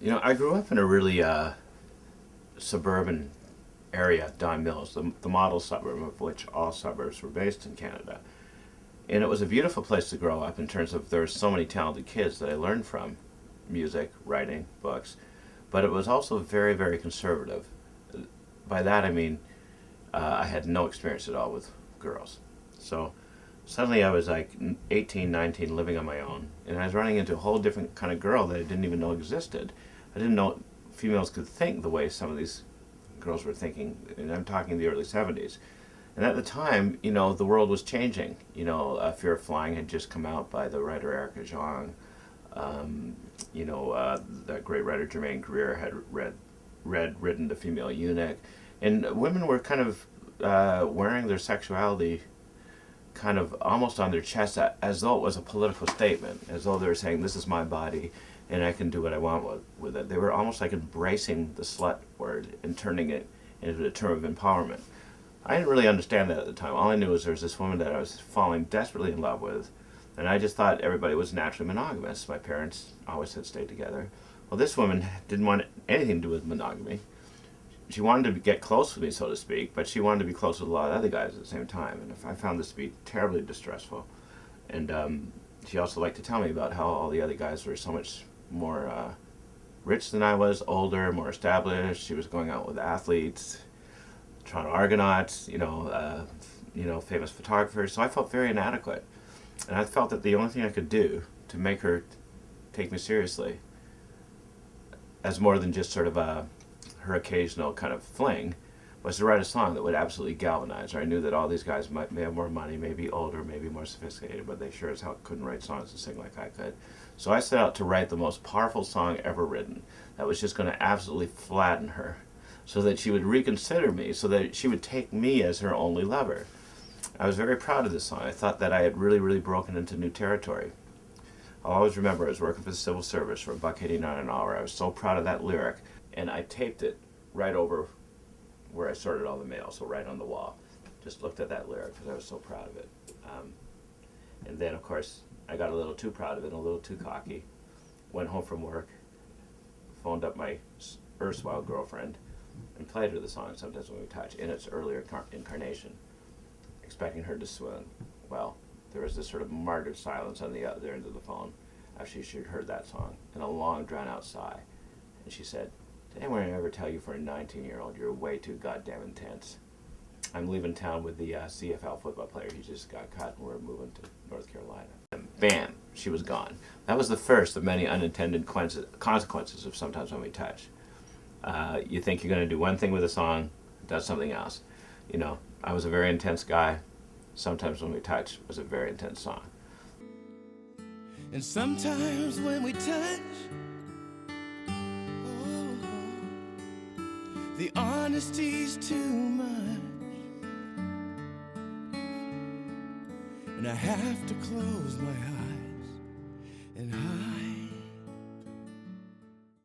You know, I grew up in a really suburban area, Don Mills, the model suburb of which all suburbs were based in Canada. And it was a beautiful place to grow up in terms of there were so many talented kids that I learned from, music, writing, books. But it was also very, very conservative. By that I mean I had no experience at all with girls. So suddenly I was like 18, 19, living on my own, and I was running into a whole different kind of girl that I didn't even know existed. I didn't know females could think the way some of these girls were thinking, and I'm talking the early 70s. And at the time, you know, the world was changing. You know, Fear of Flying had just come out by the writer Erica Jong. That great writer Germaine Greer had written The Female Eunuch. And women were kind of wearing their sexuality kind of almost on their chest as though it was a political statement, as though they were saying, this is my body and I can do what I want with it. They were almost like embracing the slut word and turning it into a term of empowerment. I didn't really understand that at the time. All I knew was there was this woman that I was falling desperately in love with, and I just thought everybody was naturally monogamous. My parents always had stayed together. Well, this woman didn't want anything to do with monogamy. She wanted to get close with me, so to speak, but she wanted to be close with a lot of other guys at the same time. And I found this to be terribly distressful. And she also liked to tell me about how all the other guys were so much more rich than I was, older, more established. She was going out with athletes, Toronto Argonauts, famous photographers. So I felt very inadequate. And I felt that the only thing I could do to make her take me seriously, as more than just sort of her occasional kind of fling, was to write a song that would absolutely galvanize her. I knew that all these guys may have more money, may be older, maybe more sophisticated, but they sure as hell couldn't write songs and sing like I could. So I set out to write the most powerful song ever written that was just going to absolutely flatten her, so that she would reconsider me, so that she would take me as her only lover. I was very proud of this song. I thought that I had really, really broken into new territory. I'll always remember I was working for the civil service for $1.89 an hour. I was so proud of that lyric, and I taped it right over where I sorted all the mail, so right on the wall. Just looked at that lyric because I was so proud of it. And then, of course, I got a little too proud of it, and a little too cocky. Went home from work, phoned up my erstwhile girlfriend, and played her the song Sometimes When We Touch in its earlier incarnation, expecting her to swoon. Well, there was this sort of martyred silence on the other end of the phone after she'd heard that song, and a long drawn-out sigh. And she said, "Did anyone ever tell you for a 19-year-old you're way too goddamn intense? I'm leaving town with the CFL football player. He just got cut, and we're moving to North Carolina." And bam, she was gone. That was the first of many unintended consequences of Sometimes When We Touch. You think you're going to do one thing with a song, it does something else. You know, I was a very intense guy. Sometimes When We Touch was a very intense song. And sometimes when we touch, the honesty's too much, and I have to close my eyes and hide.